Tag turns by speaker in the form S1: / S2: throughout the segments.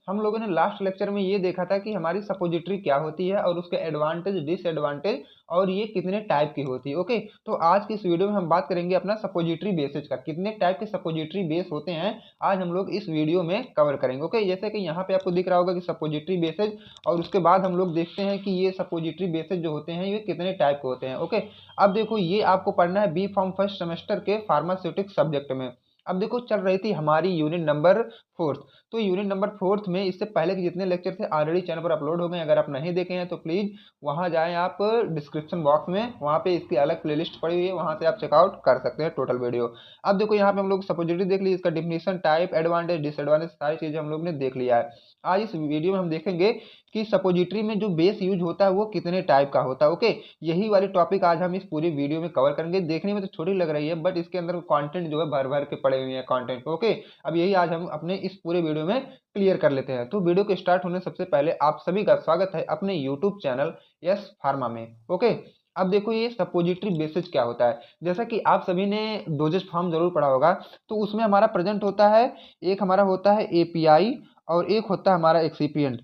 S1: हम लोगों ने लास्ट लेक्चर में ये देखा था कि हमारी सपोजिटरी क्या होती है और उसके एडवांटेज, डिसएडवांटेज और ये कितने टाइप की होती है। ओके, तो आज की इस वीडियो में हम बात करेंगे अपना सपोजिटरी बेसिस का, कितने टाइप के सपोजिटरी बेस होते हैं आज हम लोग इस वीडियो में कवर करेंगे। ओके, जैसे कि यहाँ पे आपको दिख रहा होगा कि सपोजिटरी बेसिस, और उसके बाद हम लोग देखते हैं कि ये सपोजिटरी बेसिस जो होते हैं ये कितने टाइप के होते हैं। ओके, अब देखो ये आपको पढ़ना है बी फॉर्म फर्स्ट सेमेस्टर के फार्मास्यूटिक्स सब्जेक्ट में। अब देखो चल रही थी हमारी यूनिट नंबर 4th, तो यूनिट नंबर 4th में इससे पहले के जितने लेक्चर थे ऑलरेडी चैनल पर अपलोड हो गए। अगर आप नहीं देखे हैं तो प्लीज़ वहाँ जाएं, आप डिस्क्रिप्शन बॉक्स में वहाँ पे इसकी अलग प्लेलिस्ट पड़ी हुई है, वहाँ से आप चेकआउट कर सकते हैं टोटल वीडियो। अब देखो यहाँ पे हम लोग सपोजिटरी देख ली, इसका डिफिनीशन, टाइप, एडवांटेज, डिसएडवांटेज सारी चीज़ें हम लोग ने देख लिया है। आज इस वीडियो में हम देखेंगे कि सपोजिटरी में जो बेस यूज होता है वो कितने टाइप का होता है। ओके, यही वाली टॉपिक आज हम इस पूरी वीडियो में कवर करेंगे। देखने में तो छोटी लग रही है बट इसके अंदर कंटेंट जो है भर भर के पड़े हुए हैं कंटेंट। ओके, अब यही आज हम अपने इस पूरे वीडियो में क्लियर कर लेते हैं। तो वीडियो के स्टार्ट होने सबसे पहले आप सभी का स्वागत है अपने यूट्यूब चैनल यस फार्मा में। ओके, अब देखो ये सपोजिटरी बेसिस क्या होता है। जैसा कि आप सभी ने डोजेज फॉर्म जरूर पढ़ा होगा, तो उसमें हमारा प्रेजेंट होता है, एक हमारा होता है एपीआई और एक होता है हमारा एक्सिपिएंट।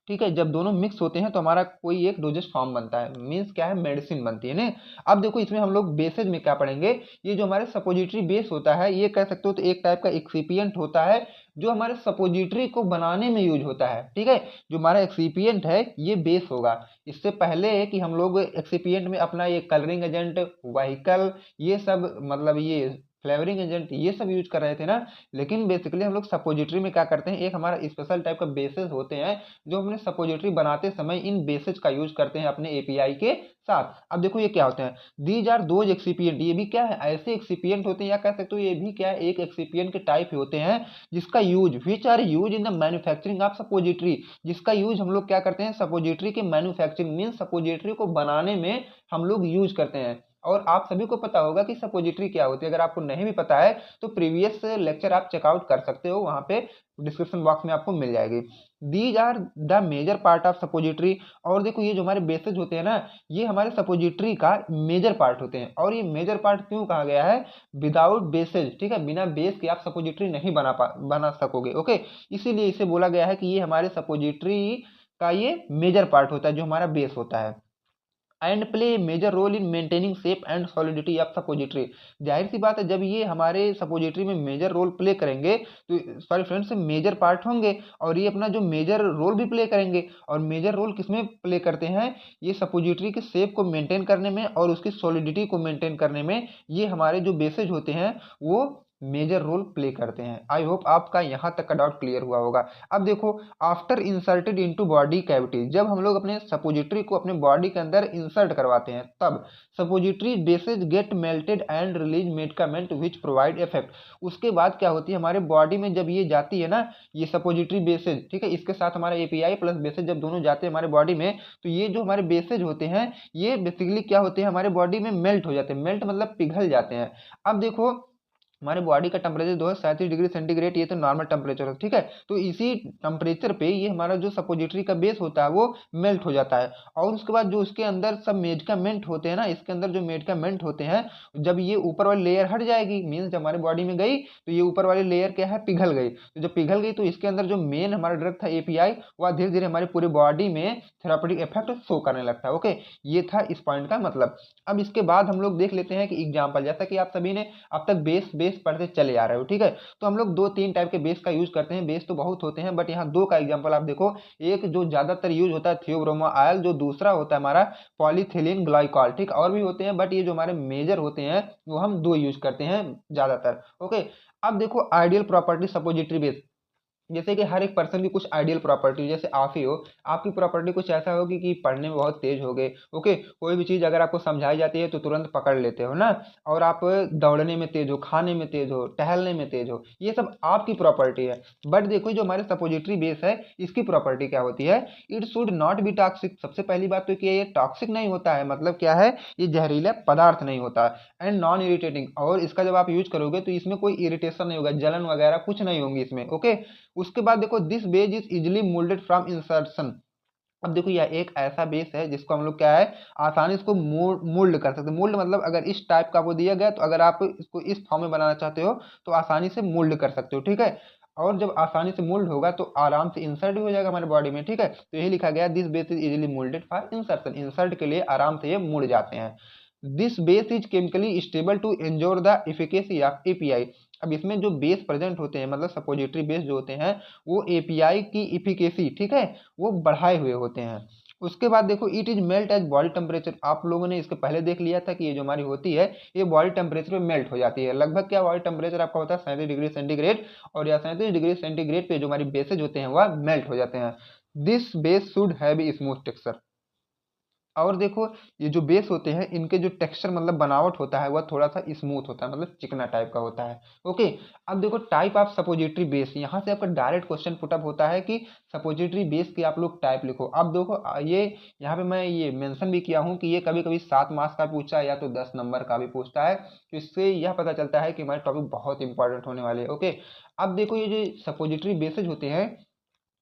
S1: ठीक है, जब दोनों मिक्स होते हैं तो हमारा कोई एक डोजेस फॉर्म बनता है, मीन्स क्या है, मेडिसिन बनती है ना। अब देखो इसमें हम लोग बेसेज में क्या पढ़ेंगे, ये जो हमारे सपोजिटरी बेस होता है ये कह सकते हो तो एक टाइप का एक्सिपिएंट होता है जो हमारे सपोजिटरी को बनाने में यूज होता है। ठीक है, जो हमारा एक्सिपिएंट है ये बेस होगा। इससे पहले कि हम लोग एक्सिपिएंट में अपना ये कलरिंग एजेंट, व्हीकल, ये सब मतलब ये फ्लेवरिंग एजेंट ये सब यूज कर रहे थे ना, लेकिन बेसिकली हम लोग सपोजिटरी में क्या करते हैं, एक हमारा स्पेशल टाइप का बेसेस होते हैं जो हमने सपोजिटरी बनाते समय इन बेसेज का यूज करते हैं अपने एपीआई के साथ। अब देखो ये क्या होते हैं, दीज आर दोज एक्सिपिएंट, ये भी क्या है, ऐसे एक्सिपिएंट होते हैं, या कह सकते हो ये भी क्या है, एक एक्सिपिएंट के टाइप होते हैं जिसका use, which are use in the manufacturing of suppository, जिसका यूज हम लोग क्या करते हैं सपोजिटरी के मैन्युफैक्चरिंग मीन सपोजिटरी को बनाने में हम लोग यूज करते हैं। और आप सभी को पता होगा कि सपोजिटरी क्या होती है। अगर आपको नहीं भी पता है तो प्रीवियस लेक्चर आप चेकआउट कर सकते हो, वहां पे डिस्क्रिप्शन बॉक्स में आपको मिल जाएगी। These are the major part of suppository, और देखो ये जो हमारे बेसेज होते हैं ना, ये हमारे सपोजिटरी का मेजर पार्ट होते हैं। और ये मेजर पार्ट क्यों कहा गया है, विदाउट बेसेज, ठीक है, बिना बेस के आप सपोजिटरी नहीं बना सकोगे। ओके, इसीलिए इसे बोला गया है कि ये हमारे सपोजिटरी का ये मेजर पार्ट होता है जो हमारा बेस होता है। And play major role in maintaining shape and solidity of suppository, जाहिर सी बात है जब ये हमारे सपोजिटरी में मेजर रोल प्ले करेंगे तो सॉरी फ्रेंड्स मेजर पार्ट होंगे और ये अपना जो मेजर रोल भी प्ले करेंगे। और मेजर रोल किसमें प्ले करते हैं, ये सपोजिटरी के शेप को मेंटेन करने में और उसकी सॉलिडिटी को मेंटेन करने में ये हमारे जो बेसेज होते हैं वो मेजर रोल प्ले करते हैं। आई होप आपका यहाँ तक का डाउट क्लियर हुआ होगा। अब देखो, after inserted into body cavity, जब हम लोग अपने सपोजिटरी को अपने बॉडी के अंदर इंसर्ट करवाते हैं तब suppository bases get melted and release medicament which provide effect. उसके बाद क्या होती है, हमारे बॉडी में जब ये जाती है ना, ये सपोजिटरी बेसेज, ठीक है, इसके साथ हमारा एपीआई प्लस बेसेज जब दोनों जाते हैं हमारे बॉडी में, तो ये जो हमारे बेसेज होते हैं ये बेसिकली क्या होते हैं, हमारे बॉडी में मेल्ट हो जाते हैं। मेल्ट मतलब पिघल जाते हैं। अब देखो हमारे बॉडी का टेम्परेचर 237 डिग्री सेंटीग्रेड, ये तो नॉर्मल टेम्परेचर है, ठीक है। तो इसी टेम्परेचर पे ये हमारा जो सपोजिटरी का बेस होता है वो मेल्ट हो जाता है। और उसके बाद जो उसके अंदर सब मेडिकामेंट होते हैं ना, इसके अंदर जो मेडिकामेंट होते हैं, जब ये ऊपर वाली लेयर हट जाएगी, मीन्स जब हमारे बॉडी में गई तो ये ऊपर वाली लेयर क्या है, पिघल गई। तो जब पिघल गई तो इसके अंदर जो मेन हमारा ड्रग था एपीआई, वह धीरे धीरे हमारी पूरी बॉडी में थेरापेटिक इफेक्ट शो करने लगता है। ओके, ये था इस पॉइंट का मतलब। अब इसके बाद हम लोग देख लेते हैं कि एग्जाम्पल, जैसा कि आप सभी ने अब तक बेस बेस पढ़ते चले आ रहे हो, ठीक है, तो हम लोग 2-3 टाइप के बेस का यूज करते हैं। बेस तो बहुत होते हैं बट यहाँ दो का एग्जांपल आप देखो, एक जो ज्यादातर यूज होता है थियोब्रोमाइल, जो दूसरा होता है हमारा पॉलीथिलीन ग्लाइकॉल, ठीक, और भी होते हैं बट ये जो हमारे मेजर होते हैं वो हम दो यूज करते हैं ज्यादातर। ओके, अब देखो आइडियल प्रॉपर्टी सपोजिटरी बेस, जैसे कि हर एक पर्सन की कुछ आइडियल प्रॉपर्टी, जैसे आप ही हो, आपकी प्रॉपर्टी कुछ ऐसा होगी कि पढ़ने में बहुत तेज हो गए। ओके, कोई भी चीज़ अगर आपको समझाई जाती है तो तुरंत पकड़ लेते हो ना, और आप दौड़ने में तेज हो, खाने में तेज हो, टहलने में तेज हो, ये सब आपकी प्रॉपर्टी है। बट देखो जो हमारे सपोजिटरी बेस है इसकी प्रॉपर्टी क्या होती है, it should not be toxic. सबसे पहली बात तो कि ये टॉक्सिक नहीं होता है, मतलब क्या है, ये जहरीला पदार्थ नहीं होता। एंड नॉन इरिटेटिंग, और इसका जब आप यूज करोगे तो इसमें कोई इरिटेशन नहीं होगा, जलन वगैरह कुछ नहीं होंगी इसमें। ओके, उसके बाद देखो this base is easily moulded from insertion. अब देखो यह एक ऐसा बेस है जिसको हम लोग क्या है, आसानी इसको मोल्ड कर सकते हैं। मोल्ड मतलब अगर इस टाइप का आपको दिया गया तो अगर आप इसको इस फॉर्म में बनाना चाहते हो तो आसानी से मोल्ड कर सकते हो, ठीक है। और जब आसानी से मोल्ड होगा तो आराम से इंसर्ट भी हो जाएगा हमारे बॉडी में, ठीक है। तो यही लिखा गया this base is easily moulded for insertion, insert के लिए आराम से ये मुड़ जाते हैं। This base is chemically stable to ensure the efficacy of API. अब इसमें जो बेस प्रेजेंट होते हैं मतलब सपोजिटरी बेस जो होते हैं वो एपीआई की इफिकेसी, ठीक है, वो बढ़ाए हुए होते हैं। उसके बाद देखो it is melt as body temperature, आप लोगों ने इसके पहले देख लिया था कि ये जो हमारी होती है ये बॉडी टेम्परेचर पे मेल्ट हो जाती है। लगभग क्या बॉडी टेम्परेचर आपका होता है 37 डिग्री सेंटीग्रेड, और या 37 डिग्री सेंटीग्रेड पे जो हमारी बेसेज होते हैं वह मेल्ट हो जाते हैं। This base should have smooth texture. और देखो ये जो बेस होते हैं इनके जो टेक्सचर मतलब बनावट होता है वह थोड़ा सा स्मूथ होता है, मतलब चिकना टाइप का होता है। ओके, अब देखो टाइप ऑफ सपोजिटरी बेस, यहाँ से आपका डायरेक्ट क्वेश्चन पुटअप होता है कि सपोजिटरी बेस की आप लोग टाइप लिखो। अब देखो ये यहाँ पे मैं ये मेंशन भी किया हूँ कि ये कभी कभी 7 मार्क्स का पूछा है या तो 10 नंबर का भी पूछता है, तो इससे यह पता चलता है कि हमारे टॉपिक बहुत इंपॉर्टेंट होने वाले हैं। ओके, अब देखो ये जो सपोजिटरी बेसेज होते हैं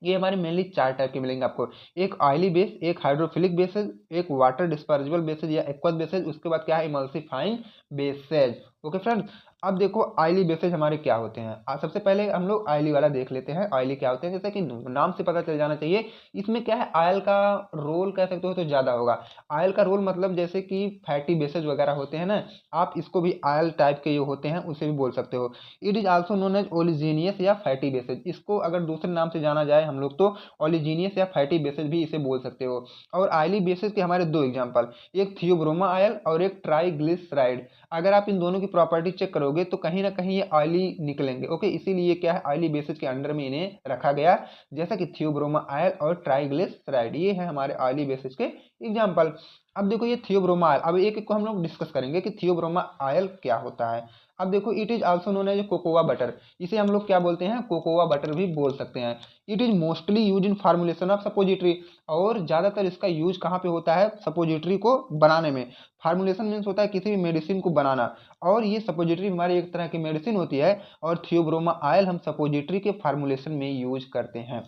S1: ये हमारे मेनली 4 टाइप के मिलेंगे आपको। एक ऑयली बेस, एक हाइड्रोफिलिक बेसेज, एक वाटर डिस्पर्सिबल बेसेज या एक्वस बेसेज, उसके बाद क्या है इमल्सिफाइंग बेसेज। ओके फ्रेंड्स, अब देखो ऑयली बेसेज हमारे क्या होते हैं। सबसे पहले हम लोग ऑयली वाला देख लेते हैं। ऑयली क्या होते हैं, जैसे कि नाम से पता चल जाना चाहिए, इसमें क्या है ऑयल का रोल कह सकते हो तो ज़्यादा होगा। ऑयल का रोल मतलब जैसे कि फैटी बेसेज वगैरह होते हैं ना, आप इसको भी ऑयल टाइप के जो होते हैं उसे भी बोल सकते हो। It is also known as oleaginous या फैटी बेसेज, इसको अगर दूसरे नाम से जाना जाए हम लोग तो ओलिजीनियस या फैटी बेसेज भी इसे बोल सकते हो। और ऑयली बेसेज के हमारे 2 एग्जांपल, एक थियोब्रोमा ऑयल और एक ट्राइग्लिसराइड। अगर आप इन दोनों की प्रॉपर्टी चेक करोगे तो कहीं ना कहीं ये ऑयली निकलेंगे। ओके, इसीलिए क्या है ऑयली बेसेज के अंडर में इन्हें रखा गया, जैसा कि थियोब्रोमा ऑयल और ट्राइग्लिसराइड, ये है हमारे ऑयली बेसेज के एग्जाम्पल। अब देखो ये थियोब्रोमा ऑयल, अब एक एक को हम लोग डिस्कस करेंगे कि थियोब्रोमा ऑयल क्या होता है। अब देखो it is also known as cocoa butter, इसे हम लोग क्या बोलते हैं कोकोआ बटर भी बोल सकते हैं। It is mostly use in formulation of suppository, और ज़्यादातर इसका यूज कहाँ पे होता है सपोजिटरी को बनाने में। फार्मुलेशन मीन्स होता है किसी भी मेडिसिन को बनाना, और ये सपोजिटरी हमारी एक तरह की मेडिसिन होती है, और थियोब्रोमा ऑयल हम सपोजिटरी के फार्मुलेशन में यूज करते हैं।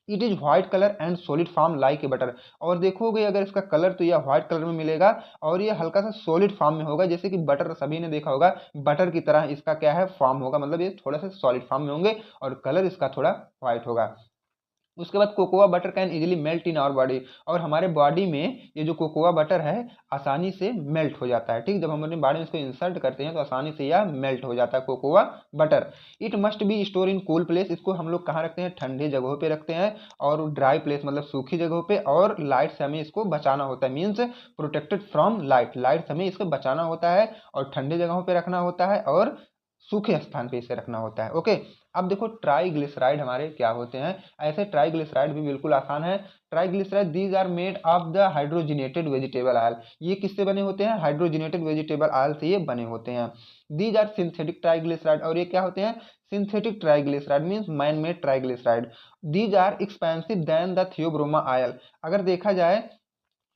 S1: It is white colour and solid form like a butter, और देखोगे अगर इसका कलर तो यह व्हाइट कलर में मिलेगा, और ये हल्का सा सॉलिड फॉर्म में होगा, जैसे कि बटर सभी ने देखा होगा बटर की तरह इसका क्या है फॉर्म होगा, मतलब ये थोड़ा सा सॉलिड फॉर्म में होंगे और कलर इसका थोड़ा व्हाइट होगा। उसके बाद cocoa butter can easily melt in our body, और हमारे बॉडी में ये जो कोकोआ बटर है आसानी से मेल्ट हो जाता है, ठीक, जब हम अपने बॉडी में इसको इंसर्ट करते हैं तो आसानी से यह मेल्ट हो जाता है cocoa butter. It must be store in cool place, इसको हम लोग कहाँ रखते हैं ठंडे जगहों पे रखते हैं, और ड्राई प्लेस मतलब सूखी जगहों पे, और लाइट से हमें इसको बचाना होता है, means protected from light, light से हमें इसको बचाना होता है, और ठंडे जगहों पे रखना होता है, और सूखे स्थान पे इसे रखना होता है। ओके, अब देखो ट्राइग्लिसराइड हमारे क्या होते हैं। ऐसे ट्राइग्लिसराइड भी बिल्कुल आसान है। Triglyceride these are made of the hydrogenated vegetable oil, ये किससे बने होते हैं हाइड्रोजिनेटेड वेजिटेबल ऑयल से ये बने होते हैं। दीज आर सिंथेटिक ट्राइग्लिसराइड, और ये क्या होते हैं synthetic triglyceride means man made triglyceride. These are expensive than the theobroma oil, अगर देखा जाए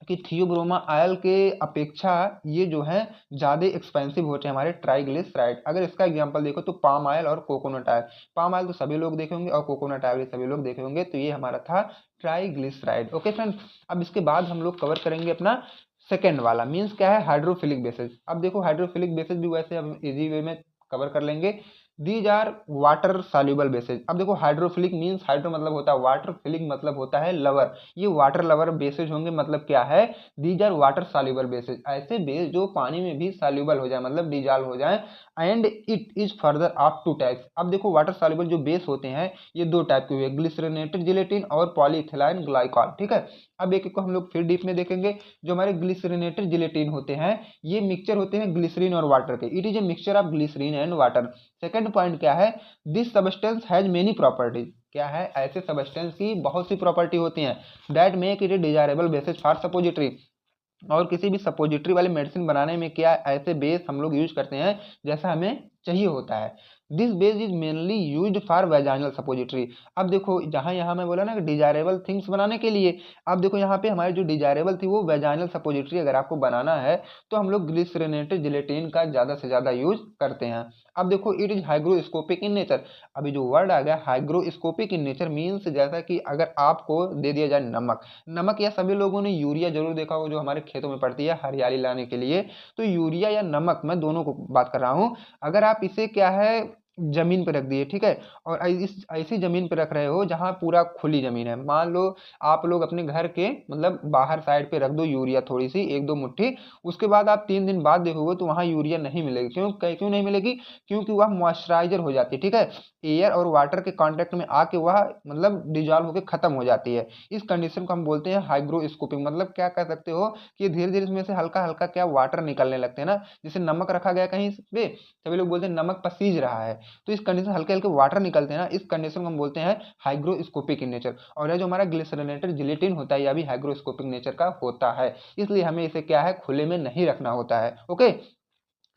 S1: कि थियोब्रोमा ऑयल के अपेक्षा ये जो है ज़्यादा एक्सपेंसिव होते हैं हमारे ट्राइग्लिसराइड। अगर इसका एग्जांपल देखो तो पाम ऑयल और कोकोनट ऑयल, पाम ऑयल तो सभी लोग देखे होंगे और कोकोनट ऑयल भी सभी लोग देखे होंगे, तो ये हमारा था ट्राइग्लिसराइड। ओके फ्रेंड्स, अब इसके बाद हम लोग कवर करेंगे अपना सेकेंड वाला, मीन्स क्या है हाइड्रोफिलिक बेसिस। अब देखो हाइड्रोफिलिक बेसिस भी वैसे हम इजी वे में कवर कर लेंगे। These are water soluble basis, अब देखो हाइड्रोफिलिक मीन्स हाइड्रो मतलब होता है वाटर, फिलिक मतलब होता है लवर, ये वाटर लवर बेसिस होंगे, मतलब क्या है these are water soluble basis, ऐसे बेस जो पानी में भी सॉल्युबल हो जाए मतलब डिजॉल्व हो जाए। And it is further of 2 types, अब देखो वाटर सॉल्युबल जो बेस होते हैं ये 2 टाइप के हुए, ग्लिसरेटेड जिलेटिन और पॉलीइथिलीन ग्लाइकॉल, ठीक है। अब एक एक को हम लोग फिर डीप में देखेंगे। जो हमारे ग्लिसरेटेड जिलेटिन होते हैं ये मिक्सचर होते हैं ग्लिसरीन और वाटर के, it is a mixture of glycerine and water. Second point क्या है, this substance has many properties, क्या है ऐसे सब्सटेंस की बहुत सी प्रॉपर्टी होती हैं that make it A desirable basis for suppository, और किसी भी सपोजिटरी वाले मेडिसिन बनाने में क्या ऐसे बेस हम लोग यूज करते हैं जैसा हमें चाहिए होता है। This base is mainly used for vaginal suppository, अब देखो जहाँ यहाँ मैं बोला ना कि डिजायरेबल थिंग्स बनाने के लिए, अब देखो यहाँ पे हमारी जो डिजायरेबल थी वो वेजाइनल सपोजिटरी अगर आपको बनाना है तो हम लोग ग्लिसरेटेड जिलेटिन का ज़्यादा से ज़्यादा यूज करते हैं। अब देखो it is hygroscopic in nature, अभी जो वर्ड आ गया हाइग्रोस्कोपिक इन नेचर मीन्स जैसा कि अगर आपको दे दिया जाए नमक, नमक या सभी लोगों ने यूरिया जरूर देखा होगा जो हमारे खेतों में पड़ती है हरियाली लाने के लिए, तो यूरिया या नमक मैं दोनों को बात कर रहा हूँ। अगर आप इसे क्या है जमीन पे रख दिए, ठीक है, और इस ऐसी जमीन पे रख रहे हो जहां पूरा खुली जमीन है। मान लो आप लोग अपने घर के मतलब बाहर साइड पे रख दो यूरिया थोड़ी सी, एक दो मुट्ठी। उसके बाद आप 3 दिन बाद देखोगे तो वहां यूरिया नहीं मिलेगी। क्यों नहीं मिलेगी? क्योंकि वह मॉइस्चराइजर हो जाती है, ठीक है, एयर और वाटर के कांटेक्ट में आके वह मतलब डिजॉल्व होकर खत्म हो जाती है। इस कंडीशन को हम बोलते हैं हाइग्रोस्कोपिंग। मतलब क्या कह सकते हो कि धीरे धीरे इसमें से हल्का हल्का क्या वाटर निकलने लगते हैं ना, जैसे नमक रखा गया कहीं पे, सभी लोग बोलते हैं नमक पसीज रहा है, तो इस कंडीशन हल्के हल्के वाटर निकलते हैं ना, इस कंडीशन को हम बोलते हैं हाइग्रोस्कोपिक इन नेचर। और यह जो हमारा ग्लिसरीनेटेड जिलेटिन होता है यह भी हाइग्रोस्कोपिक नेचर का होता है, इसलिए हमें इसे क्या है खुले में नहीं रखना होता है। ओके,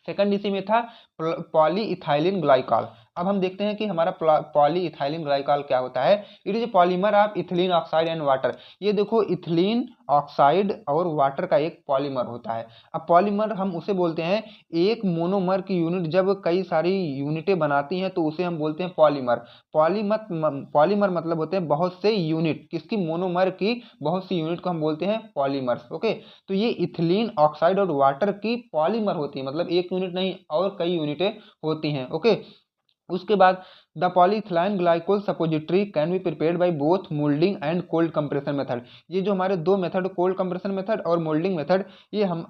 S1: सेकंड इसी में था पॉलीइथाइलिन ग्लाइकॉल। अब हम देखते हैं कि हमारा पॉलीइथाइलिन ग्लाइकॉल क्या होता है। It is polymer of ethylene oxide and water. ये देखो इथिलीन ऑक्साइड और वाटर का एक पॉलीमर होता है। अब पॉलीमर हम उसे बोलते हैं, एक मोनोमर की यूनिट जब कई सारी यूनिटें बनाती हैं तो उसे हम बोलते हैं पॉलीमर। पॉलीमर मतलब होते हैं बहुत से यूनिट, किसकी? मोनोमर की बहुत सी यूनिट को हम बोलते हैं पॉलीमर्स। ओके, तो ये इथिलीन ऑक्साइड और वाटर की पॉलीमर होती है, मतलब एक यूनिट नहीं और कई यूनिटें होती हैं। ओके, उसके बाद the polyethylene glycol suppository can be prepared by both moulding and cold compression method. ये जो हमारे दो मेथड, कोल्ड कंप्रेशन मेथड और मोल्डिंग मेथड, ये हम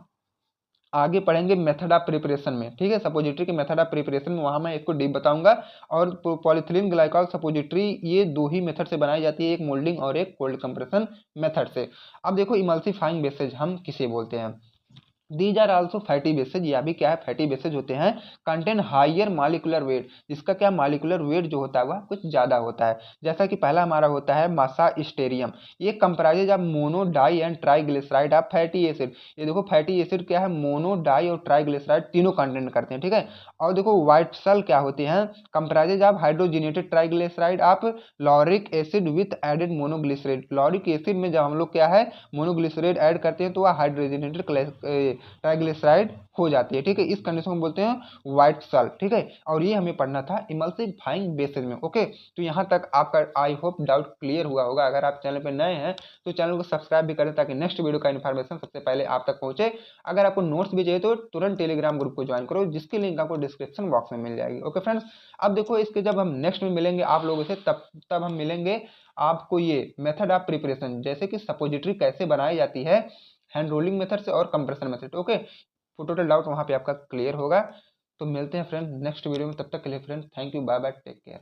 S1: आगे पढ़ेंगे मेथड ऑफ प्रिपरेशन में, ठीक है। सपोजिटरी के मेथड ऑफ प्रिपरेशन में वहां मैं इसको डीप बताऊंगा। और पॉलीथिलीन ग्लाइकॉल सपोजिटरी ये दो ही मेथड से बनाई जाती है, एक मोल्डिंग और एक कोल्ड कंप्रेशन मेथड से। अब देखो इमल्सिफाइंग बेसेज हम किसे बोलते हैं। These are also fatty bases, या भी क्या है फैटी बेसेज होते हैं, कंटेन हाइयर मॉलिक्यूलर वेट, जिसका क्या मॉलिक्यूलर वेट जो होता है वह कुछ ज्यादा होता है। जैसा कि पहला हमारा होता है मासा स्टेरियम, ये comprises of mono di and triglyceride of fatty acid. ये देखो फैटी एसिड क्या है, मोनो डाई और ट्राइग्लिसराइड तीनों कंटेंट करते हैं, ठीक है। और देखो व्हाइट सेल क्या होते हैं, comprises of hydrogenated triglyceride of lauric acid with added monoglyceride. Lauric acid में जब हम लोग क्या है मोनोग्लिसराइड ऐड करते हैं तो वह हाइड्रोजिनेटेड ट्राइग्लिसराइड हो जाती है, ठीक है। इस कंडीशन को बोलते हैं व्हाइट सेल, ठीक है। और ये हमें पढ़ना था इमल्सिफाइंग बेसेज में। ओके, तो यहाँ तक आपका आई होप डाउट क्लियर हुआ होगा। अगर आप चैनल पर नए हैं तो चैनल को सब्सक्राइब भी करें ताकि नेक्स्ट वीडियो का इन्फॉर्मेशन सबसे पहले आप तक पहुंचे। अगर आपको नोट्स भी चाहिए तो तुरंत टेलीग्राम ग्रुप को ज्वाइन करो, जिसकी लिंक आपको डिस्क्रिप्शन बॉक्स में मिल जाएगी। ओके फ्रेंड्स, अब देखो इसके जब हम नेक्स्ट में मिलेंगे आप लोगों से, तब हम मिलेंगे आपको ये मेथड ऑफ प्रिपरेशन, जैसे कि सपोजिटरी कैसे बनाई जाती है हैंड रोलिंग मेथड से और compression method. Okay, total doubt वहां पे आपका क्लियर होगा। तो मिलते हैं फ्रेंड नेक्स्ट वीडियो में, तब तक के लिए friend thank you, bye bye, take care.